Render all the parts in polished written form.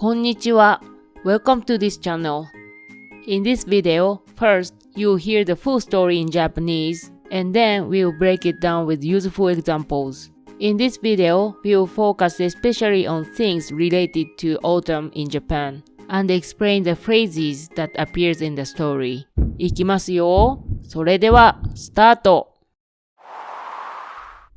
こんにちは。Welcome to this channel. In this video, first you'll hear the full story in Japanese, and then we'll break it down with useful examples. In this video, we'll focus especially on things related to autumn in Japan, and explain the phrases that appears in the story. いきますよ。それでは、スタート。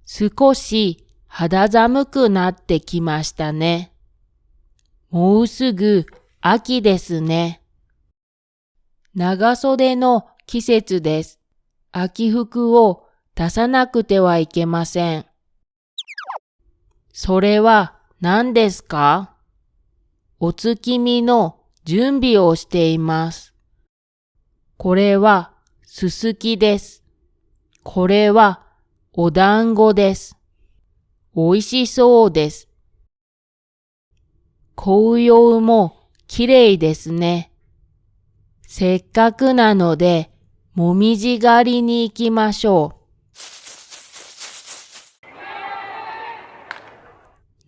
少し肌寒くなってきましたね。もうすぐ秋ですね。長袖の季節です。秋服を出さなくてはいけません。それは何ですか？お月見の準備をしています。これはすすきです。これはお団子です。おいしそうです。紅葉もきれいですね。せっかくなので、もみじ狩りに行きましょう。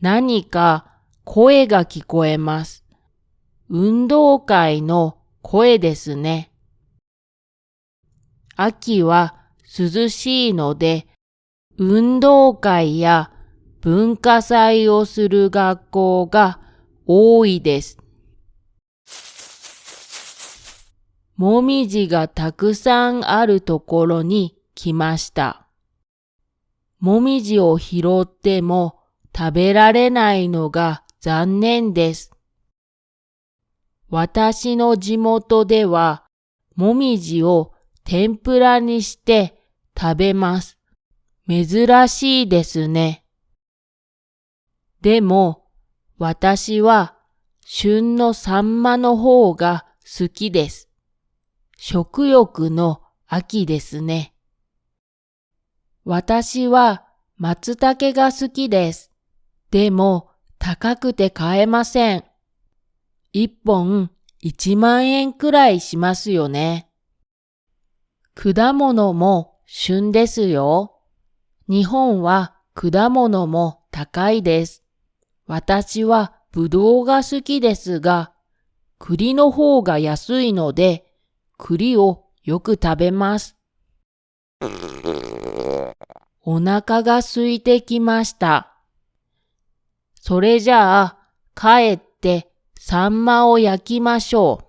何か声が聞こえます。運動会の声ですね。秋は涼しいので、運動会や文化祭をする学校が多いです。もみじがたくさんあるところに来ました。もみじを拾っても食べられないのが残念です。私の地元ではもみじを天ぷらにして食べます。珍しいですね。でも私は旬のサンマの方が好きです。食欲の秋ですね。私は松茸が好きです。でも高くて買えません。一本1万円くらいしますよね。果物も旬ですよ。日本は果物も高いです。私はぶどうが好きですが、栗の方が安いので、栗をよく食べます。お腹が空いてきました。それじゃあ、帰ってサンマを焼きましょう。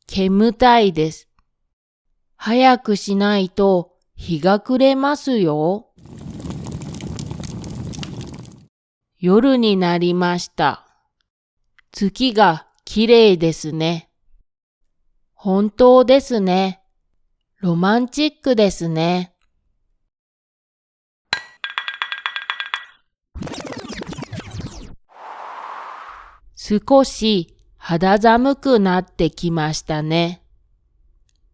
煙たいです。早くしないと日が暮れますよ。夜になりました。月がきれいですね。本当ですね。ロマンチックですね。少し肌寒くなってきましたね。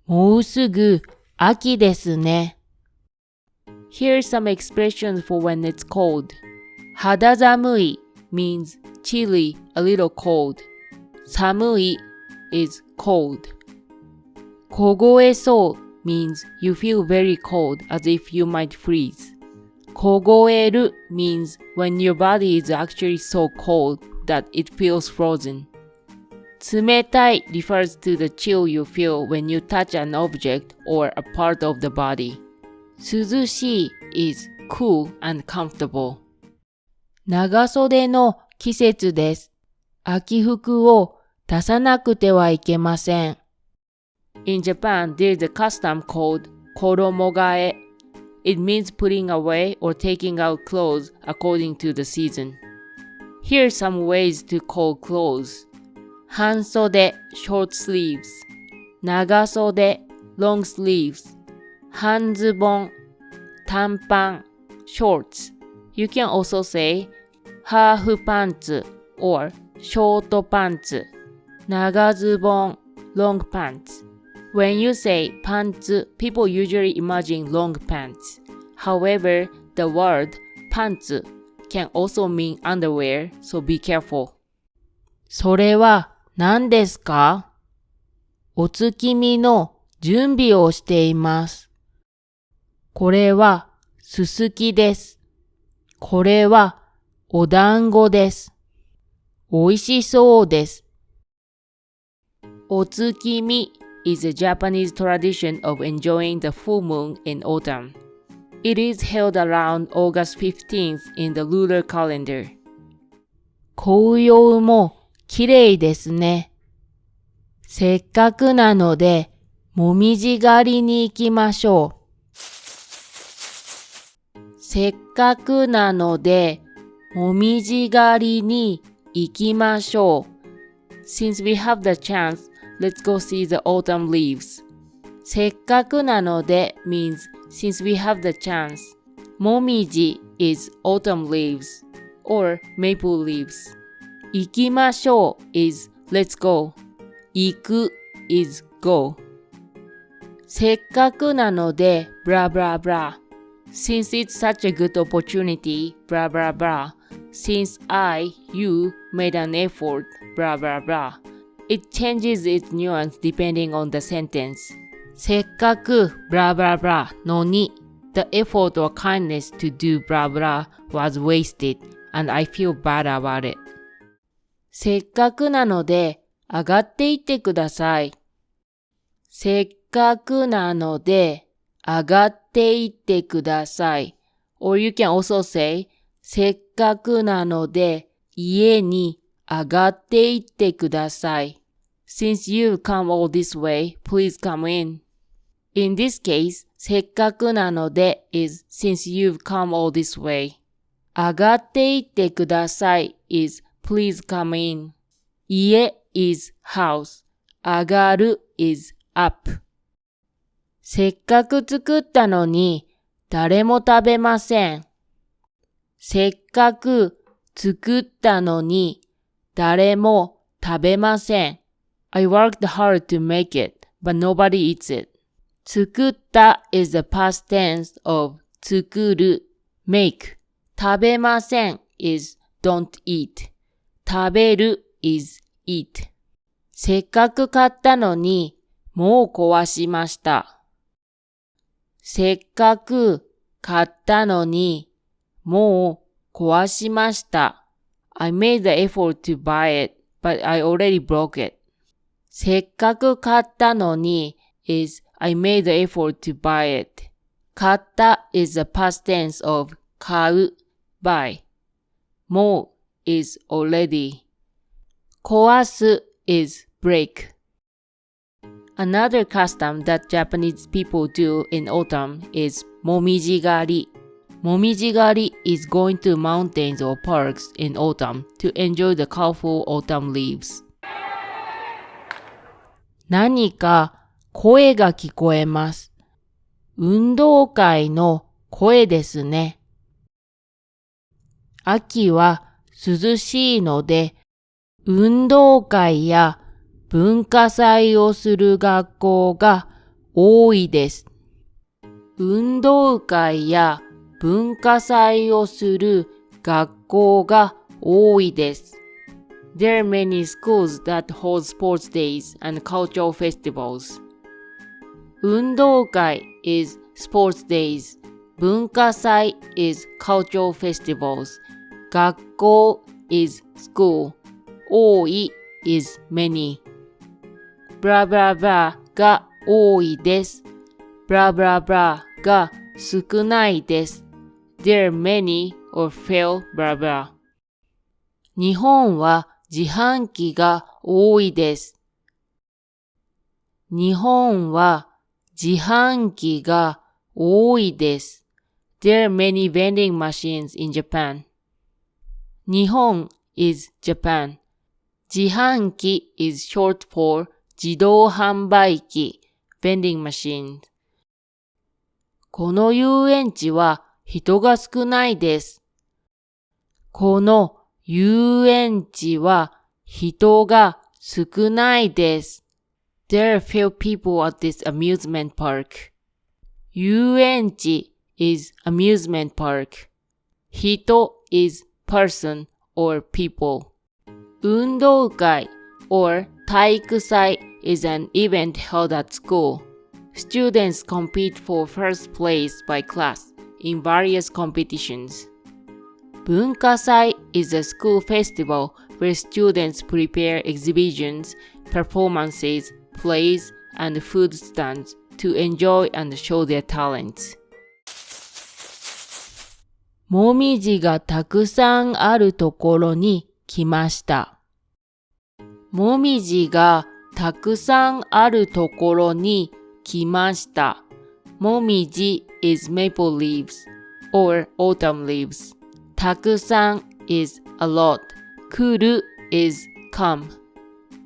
もうすぐ秋ですね。Here's some expressions for when it's cold. 肌寒い means chilly, a little cold. 寒い is cold. 凍えそう means you feel very cold as if you might freeze. 凍える means when your body is actually so cold that it feels frozen. 冷たい refers to the chill you feel when you touch an object or a part of the body. 涼しい is cool and comfortable. 長袖の季節です。秋服を出さなくてはいけません。In Japan, there is a custom called 衣替え。It means putting away or taking out clothes according to the season. Here are some ways to call clothes. 半袖 short sleeves. 長袖 long sleeves. 半ズボン短パン shorts. You can also say ハーフパンツ or ショートパンツ。長ズボン long pants. When you say パンツ, people usually imagine long pants. However, the word パンツ can also mean underwear, so be careful. それは何ですか？お月見の準備をしています。これはすすきです。これはお団子です。おいしそうです。お月見 is a Japanese tradition of enjoying the full moon in autumn. It is held around August 15th in the lunar calendar. 紅葉も綺麗ですね。せっかくなので、もみじ狩りに行きましょう。せっかくなので、もみじ狩りに行きましょう。Since we have the chance, let's go see the autumn leaves. せっかくなので means since we have the chance. もみじ is autumn leaves or maple leaves. 行きましょう is let's go. 行く is go. せっかくなので blah blah blah.Since it's such a good opportunity, blah blah blah. Since you made an effort, blah blah blah. It changes its nuance depending on the sentence. せっかく blah blah blah のに the effort or kindness to do blah blah was wasted and I feel bad about it. せっかくなので上がっていってください。せっかくなので上がっていってください。Or you can also say せっかくなので家に上がっていってください。Since you've come all this way, please come in. In this case, せっかくなので is since you've come all this way. 上がっていってください is please come in. 家 is house. 上がる is up.せっかく作ったのに誰も食べません。せっかく作ったのに誰も食べません。I worked hard to make it, but nobody eats it. 作った is the past tense of 作る make. 食べません is don't eat. 食べる is eat. せっかく買ったのにもう壊しました。せっかく買ったのにもう壊しました。I made the effort to buy it, but I already broke it. せっかく買ったのに is I made the effort to buy it. 買った is the past tense of 買う buy. もう is already. 壊す is break.Another custom that Japanese people do in autumn is もみじ狩り。もみじ狩り is going to mountains or parks in autumn to enjoy the colorful autumn leaves. 何か声が聞こえます。運動会の声ですね。秋は涼しいので、運動会や文化祭をする学校が多いです。運動会や文化祭をする学校が多いです。There are many schools that hold sports days and cultural festivals. 運動会 is sports days. 文化祭 is cultural festivals. 学校 is school. 多い is many. ブラブラブラが多いです。ブラブラブラが少ないです。There are many or few blah blah. 日本は自販機が多いです。日本は自販機が多いです。There are many vending machines in Japan. 日本 is Japan. 自販機 is short for 自動販売機 vending machine. この遊園地は人が少ないです。この遊園地は人が少ないです。There are few people at this amusement park. 遊園地 is amusement park. 人 is person or people. 運動会 or 体育祭 is an event held at school. Students compete for first place by class in various competitions. 文化祭 is a school festival where students prepare exhibitions, performances, plays, and food stands to enjoy and show their talents. もみじがたくさんあるところに来ました。もみじがたくさんあるところに来ました。もみじ is maple leaves or autumn leaves. たくさん is a lot. 来る is come.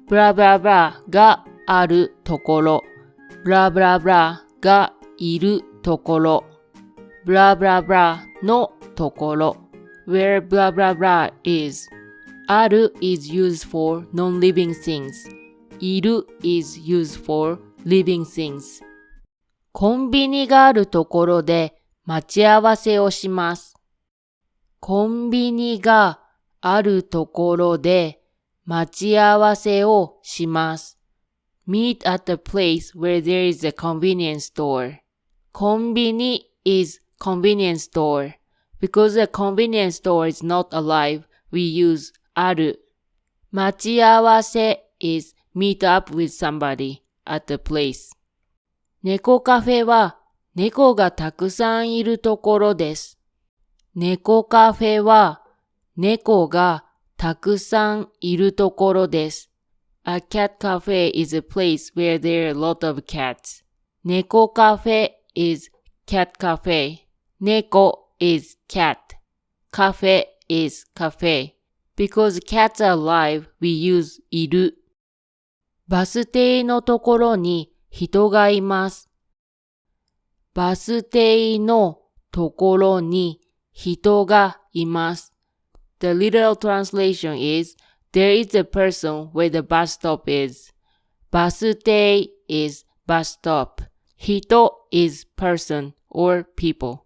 ブラブラブラがあるところ。ブラブラブラがいるところ。ブラブラブラのところ。where blah blah blah is. ある is used for non-living things. いる is used for living things. コンビニがあるところで待ち合わせをします。コンビニがあるところで待ち合わせをします。Meet at the place where there is a convenience store. コンビニ is convenience store. Because a convenience store is not alive, we use ある。待ち合わせ is meet up with somebody at the place. 猫カフェは猫がたくさんいるところです。猫カフェは猫がたくさんいるところです。A cat cafe is a place where there are a lot of cats. 猫カフェ is cat cafe. 猫 is cat. Cafe is cafe. Because cats are alive, we use いる。バス停のところに人がいます。バス停のところに人がいます。The literal translation is, there is a person where the bus stop is. バス停 is bus stop. 人 is person or people.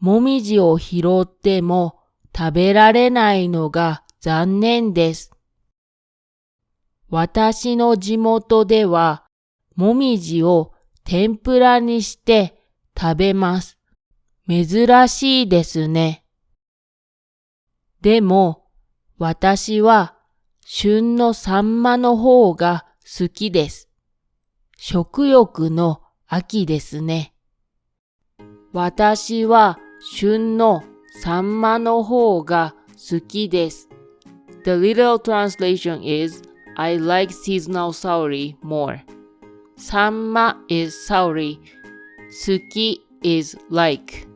もみじを拾っても食べられないのが残念です。私の地元ではもみじを天ぷらにして食べます。珍しいですね。でも私は旬のサンマの方が好きです。食欲の秋ですね。私は旬のサンマの方が好きです。The literal translation is, I like seasonal sauri more. サンマ is sauri. 好き is like.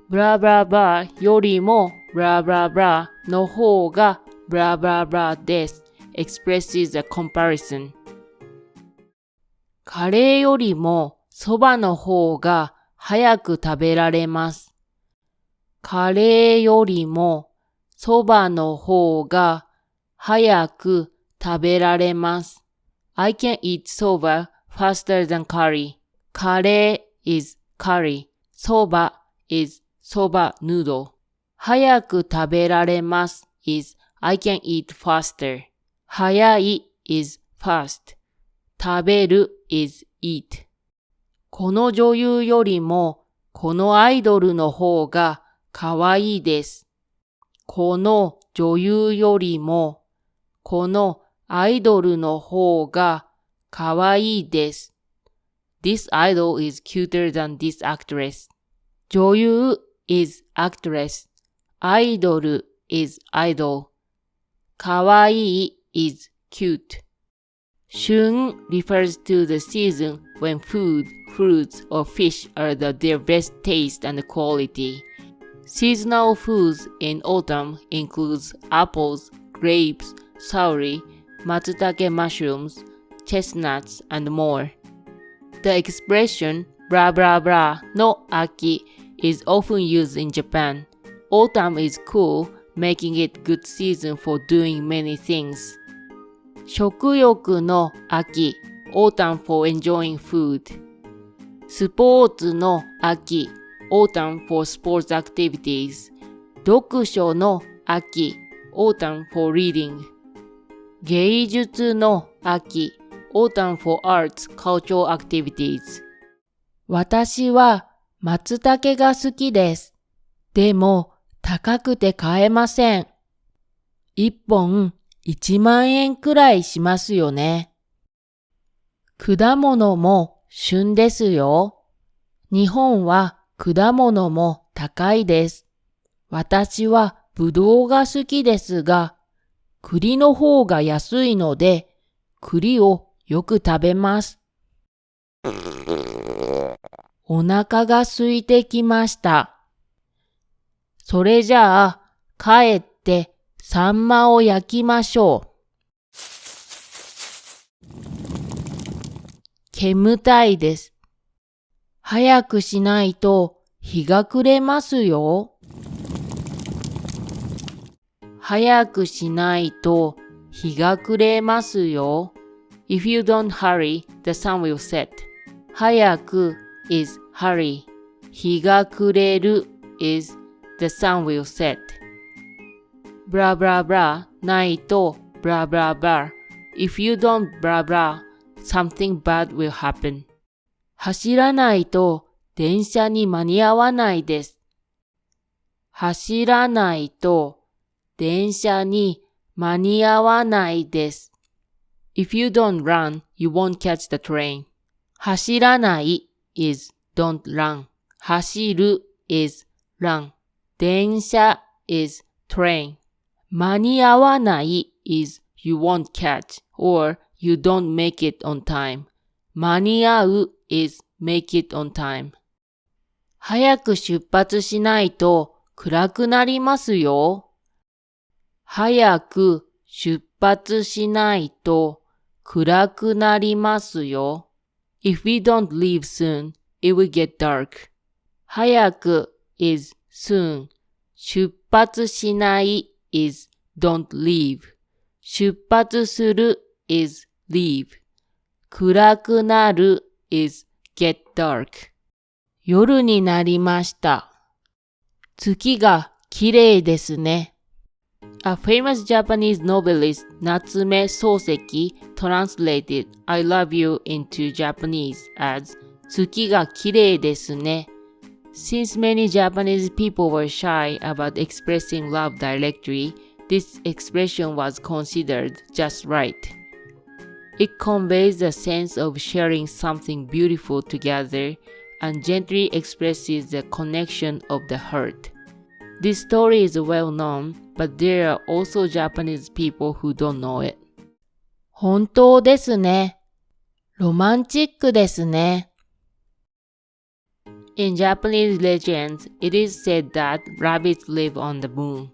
ブラブラブラよりもブラブラブラの方がブラブラブラです。expresses a comparison. カレーよりもそばの方が早く食べられます。カレーよりもそばの方が早く食べられます。I can eat soba faster than curry. カレー is curry. そば is そば noodle. 早く食べられます is I can eat faster. 早い is fast. 食べる is eat. この女優よりもこのアイドルの方がかわいいです。この女優よりもこのアイドルの方がかわいいです。This idol is cuter than this actress. 女優 is actress. アイドル is idol. かわいい is cute. 旬 refers to the season when food, fruits, or fish are their best taste and quality. Seasonal foods in autumn includes apples, grapes, sauri, matsutake mushrooms, chestnuts, and more. The expression blah blah blah no aki is often used in Japan. Autumn is cool, making it good season for doing many things. 食欲の秋 autumn for enjoying food. スポーツの秋 autumn for sports activities. 読書の秋 autumn for reading. 芸術の秋 autumn for arts, cultural activities. 私は松茸が好きです。でも高くて買えません。1本1万円くらいしますよね。果物も旬ですよ。日本は果物も高いです。私はぶどうが好きですが、栗の方が安いので、栗をよく食べます。お腹が空いてきました。それじゃあ、帰ってサンマを焼きましょう。煙たいです。早くしないと日が暮れますよ。早くしないと日が暮れますよ。If you don't hurry, the sun will set. 早く is hurry. 日が暮れる is the sun will set. ブラブラブラないとブラブラブラ。If you don't blah blah, something bad will happen. 走らないと電車に間に合わないです。走らないと電車に間に合わないです。If you don't run, you won't catch the train. 走らない is don't run. 走る is run. 電車 is train. 間に合わない is you won't catch or you don't make it on time. 間に合う is make it on time. 早く出発しないと暗くなりますよ。早く出発しないと暗くなりますよ。If we don't leave soon, it will get dark. 早く is soon. 出発しない is don't leave. 出発する is leave. 暗くなる is get dark. 夜になりました。月が綺麗ですね。A famous Japanese novelist, Natsume Soseki, translated I love you into Japanese as 月が綺麗ですね。Since many Japanese people were shy about expressing love directly, this expression was considered just right. It conveys the sense of sharing something beautiful together and gently expresses the connection of the heart. This story is well known, but there are also Japanese people who don't know it. 本当ですね。ロマンチックですね。In Japanese legends, it is said that rabbits live on the moon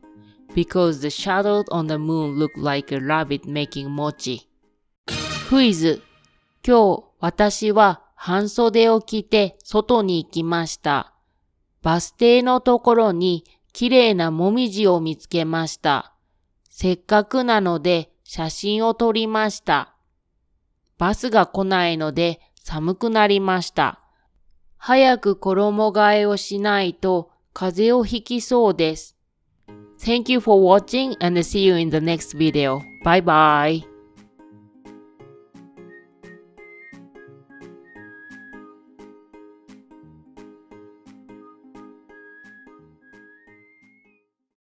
because the shadows on the moon look like a rabbit making mochi. クイズ。今日私は半袖を着て外に行きました。バス停のところに綺麗なもみじを見つけました。せっかくなので写真を撮りました。バスが来ないので寒くなりました。早く衣替えをしないと風邪をひきそうです。Thank you for watching and see you in the next video. Bye bye.